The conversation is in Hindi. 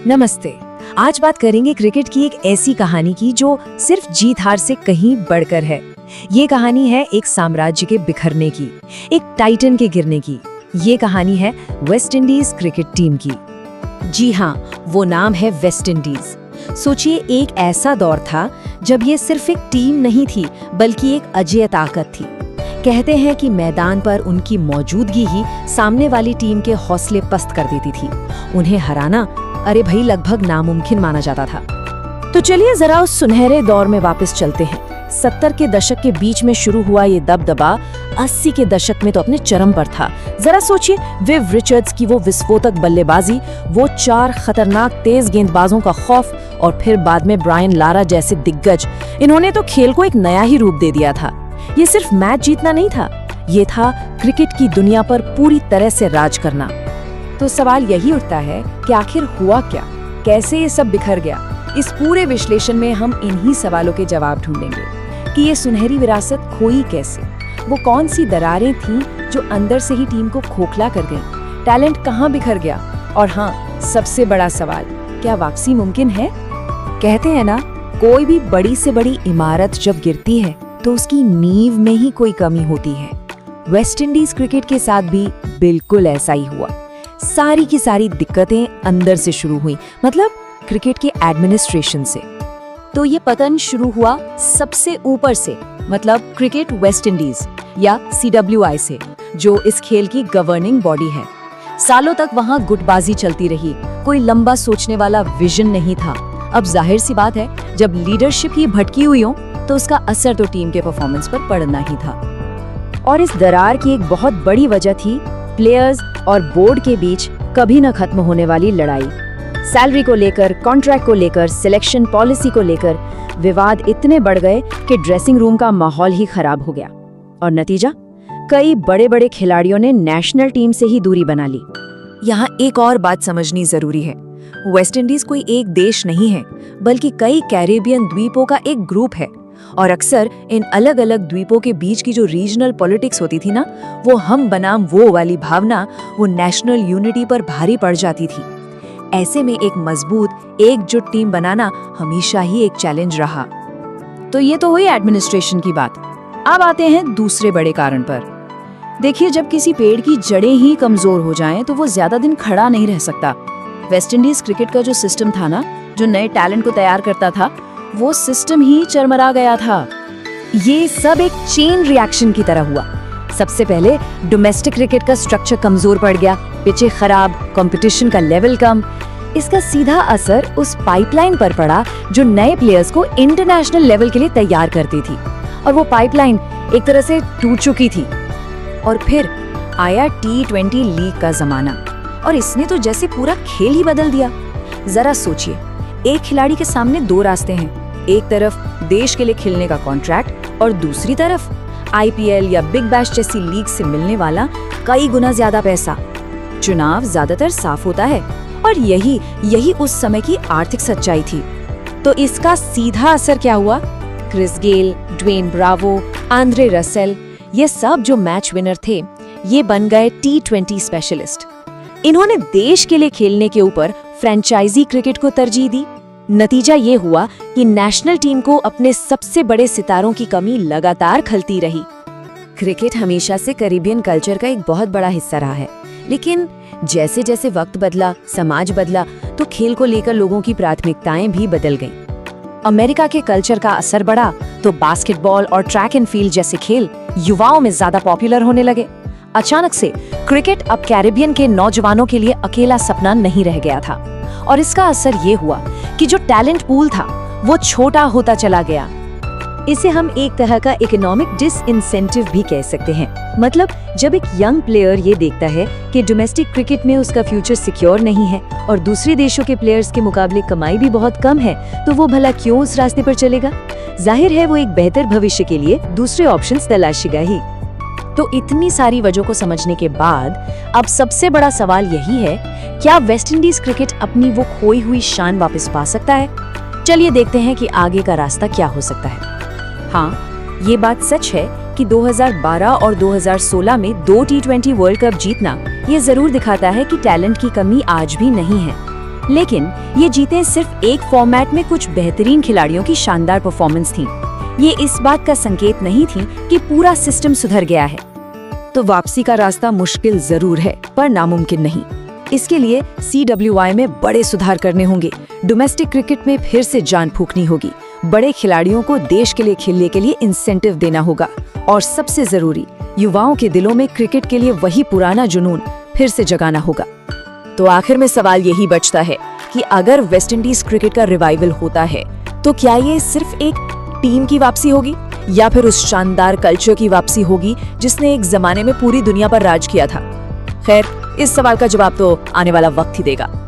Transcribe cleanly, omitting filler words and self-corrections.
नमस्ते। आज बात करेंगे क्रिकेट की एक ऐसी कहानी की जो सिर्फ जीत हार से कहीं बढ़कर है। ये कहानी है एक साम्राज्य के बिखरने की, एक टाइटन के गिरने की। ये कहानी है वेस्ट इंडीज क्रिकेट टीम की। जी हाँ, वो नाम है वेस्ट इंडीज। सोचिए, एक ऐसा दौर था जब ये सिर्फ एक टीम नहीं थी बल्कि एक अजेय ताकत थी। कहते हैं कि मैदान पर उनकी मौजूदगी ही सामने वाली टीम के हौसले पस्त कर देती थी। उन्हें हराना अरे भाई लगभग नामुमकिन माना जाता था। तो चलिए जरा उस सुनहरे दौर में वापस चलते हैं। 70 के दशक के बीच में शुरू हुआ ये दबदबा 80 के दशक में तो अपने चरम पर था। जरा सोचिए, विव रिचर्ड्स की वो विस्फोटक बल्लेबाजी, वो 4 खतरनाक तेज गेंदबाजों का खौफ और फिर बाद में ब्रायन लारा जैसे दिग्गज। इन्होंने तो खेल को एक नया ही रूप दे दिया था। ये सिर्फ मैच जीतना नहीं था, ये था क्रिकेट की दुनिया पर पूरी तरह से राज करना। तो सवाल यही उठता है कि आखिर हुआ क्या, कैसे ये सब बिखर गया। इस पूरे विश्लेषण में हम इन्हीं सवालों के जवाब ढूंढेंगे कि ये सुनहरी विरासत खोई कैसे, वो कौन सी दरारें थीं जो अंदर से ही टीम को खोखला कर गईं, टैलेंट कहाँ बिखर गया, और हाँ, सबसे बड़ा सवाल, क्या वापसी मुमकिन है। कहते हैं ना, कोई भी बड़ी से बड़ी इमारत जब गिरती है तो उसकी नींव में ही कोई कमी होती है। वेस्ट इंडीज क्रिकेट के साथ भी बिल्कुल ऐसा ही हुआ। सारी की सारी दिक्कतें अंदर से शुरू हुई, मतलब क्रिकेट के एडमिनिस्ट्रेशन से। तो ये पतन शुरू हुआ सबसे ऊपर से, मतलब क्रिकेट वेस्ट इंडीज या CWI से, जो इस खेल की गवर्निंग बॉडी है। सालों तक वहां गुटबाजी चलती रही, कोई लंबा सोचने वाला विजन नहीं था। अब जाहिर सी बात है, जब लीडरशिप ही भटकी हुई हो तो उसका असर तो टीम के परफॉर्मेंस पर पड़ना ही था। और इस दरार की एक बहुत बड़ी वजह थी प्लेयर्स और बोर्ड के बीच कभी न खत्म होने वाली लड़ाई। सैलरी को लेकर, कॉन्ट्रैक्ट को लेकर, सिलेक्शन पॉलिसी को लेकर विवाद इतने बढ़ गए कि ड्रेसिंग रूम का माहौल ही खराब हो गया। और नतीजा, कई बड़े बड़े खिलाड़ियों ने नेशनल टीम से ही दूरी बना ली। यहाँ एक और बात समझनी जरूरी है, वेस्ट इंडीज कोई एक देश नहीं है, बल्कि कई कैरेबियन द्वीपों का एक ग्रुप है। और अक्सर इन अलग अलग द्वीपों के बीच की जो रीजनल पॉलिटिक्स होती थी ना, वो हम बनाम वो वाली भावना, वो नेशनल यूनिटी पर भारी पड़ जाती थी। ऐसे में एक मजबूत एकजुट टीम बनाना हमेशा ही एक चैलेंज रहा। तो ये तो हुई एडमिनिस्ट्रेशन की बात। अब आते हैं दूसरे बड़े कारण पर। देखिए, जब किसी पेड़ की जड़ें ही कमजोर हो जाएं तो वो ज्यादा दिन खड़ा नहीं रह सकता। वेस्ट इंडीज क्रिकेट का जो सिस्टम था ना, जो नए टैलेंट को तैयार करता था, वो सिस्टम ही चरमरा गया था। ये सब एक चेन रिएक्शन की तरह हुआ। सबसे पहले डोमेस्टिक क्रिकेट का स्ट्रक्चर कमजोर पड़ गया, पिचें खराब, कंपटीशन का लेवल कम। इसका सीधा असर उस पाइपलाइन पर पड़ा जो नए प्लेयर्स को इंटरनेशनल लेवल के लिए तैयार करती थी, और वो पाइपलाइन एक तरह से टूट चुकी थी। और फिर आया T20 लीग का जमाना, और इसने तो जैसे पूरा खेल ही बदल दिया। जरा सोचिए, एक खिलाड़ी के सामने 2 रास्ते हैं। एक तरफ देश के लिए खेलने का कॉन्ट्रैक्ट, और दूसरी तरफ IPL या बिग बैश जैसी लीग से मिलने वाला कई गुना ज्यादा पैसा। चुनाव ज्यादातर साफ होता है, और यही उस समय की आर्थिक सच्चाई थी। तो इसका सीधा असर क्या हुआ? Chris Gayle, Dwayne Bravo, Andre Russell, ये सब जो मैच विनर थे, ये बन गए T20 स्पेशलिस्ट। इन्होंने देश के लिए खेलने के ऊपर फ्रेंचाइजी क्रिकेट को तरजीह दी। नतीजा ये हुआ कि नेशनल टीम को अपने सबसे बड़े सितारों की कमी लगातार खलती रही। क्रिकेट हमेशा से कैरेबियन कल्चर का एक बहुत बड़ा हिस्सा रहा है, लेकिन जैसे जैसे वक्त बदला, समाज बदला, तो खेल को लेकर लोगों की प्राथमिकताएं भी बदल गईं। अमेरिका के कल्चर का असर बढ़ा तो बास्केटबॉल और ट्रैक एंड फील्ड जैसे खेल युवाओं में ज्यादा पॉपुलर होने लगे। अचानक से क्रिकेट अब कैरेबियन के नौजवानों के लिए अकेला सपना नहीं रह गया था, और इसका असर ये हुआ कि जो टैलेंट पूल था वो छोटा होता चला गया। इसे हम एक तरह का इकोनॉमिक डिसइंसेंटिव भी कह सकते हैं। मतलब जब एक यंग प्लेयर ये देखता है कि डोमेस्टिक क्रिकेट में उसका फ्यूचर सिक्योर नहीं है और दूसरे देशों के प्लेयर्स के मुकाबले कमाई भी बहुत कम है, तो वो भला क्यों उस रास्ते पर चलेगा? जाहिर है वो एक बेहतर भविष्य के लिए दूसरे ऑप्शंस तलाशेगा ही। तो इतनी सारी वजहों को समझने के बाद अब सबसे बड़ा सवाल यही है, क्या वेस्ट इंडीज क्रिकेट अपनी वो खोई हुई शान वापस पा सकता है? चलिए देखते हैं कि आगे का रास्ता क्या हो सकता है। हाँ, ये बात सच है कि 2012 और 2016 में 2 T20 वर्ल्ड कप जीतना ये जरूर दिखाता है कि टैलेंट की कमी आज भी नहीं है। लेकिन ये जीतें सिर्फ एक फॉर्मेट में कुछ बेहतरीन खिलाड़ियों की शानदार परफॉर्मेंस थी। ये इस बात का संकेत नहीं थी कि पूरा सिस्टम सुधर गया है। तो वापसी का रास्ता मुश्किल जरूर है, पर नामुमकिन नहीं। इसके लिए CWI में बड़े सुधार करने होंगे। डोमेस्टिक क्रिकेट में फिर से जान फूंकनी होगी। बड़े खिलाड़ियों को देश के लिए खेलने के लिए इंसेंटिव देना होगा। और सबसे जरूरी, युवाओं के दिलों में क्रिकेट के लिए वही पुराना जुनून फिर से जगाना होगा। तो आखिर में सवाल यही बचता है कि अगर वेस्टइंडीज क्रिकेट का रिवाइवल होता है तो क्या ये सिर्फ एक टीम की वापसी होगी या फिर उस शानदार कल्चर की वापसी होगी जिसने एक जमाने में पूरी दुनिया पर राज किया था? खैर, इस सवाल का जवाब तो आने वाला वक्त ही देगा।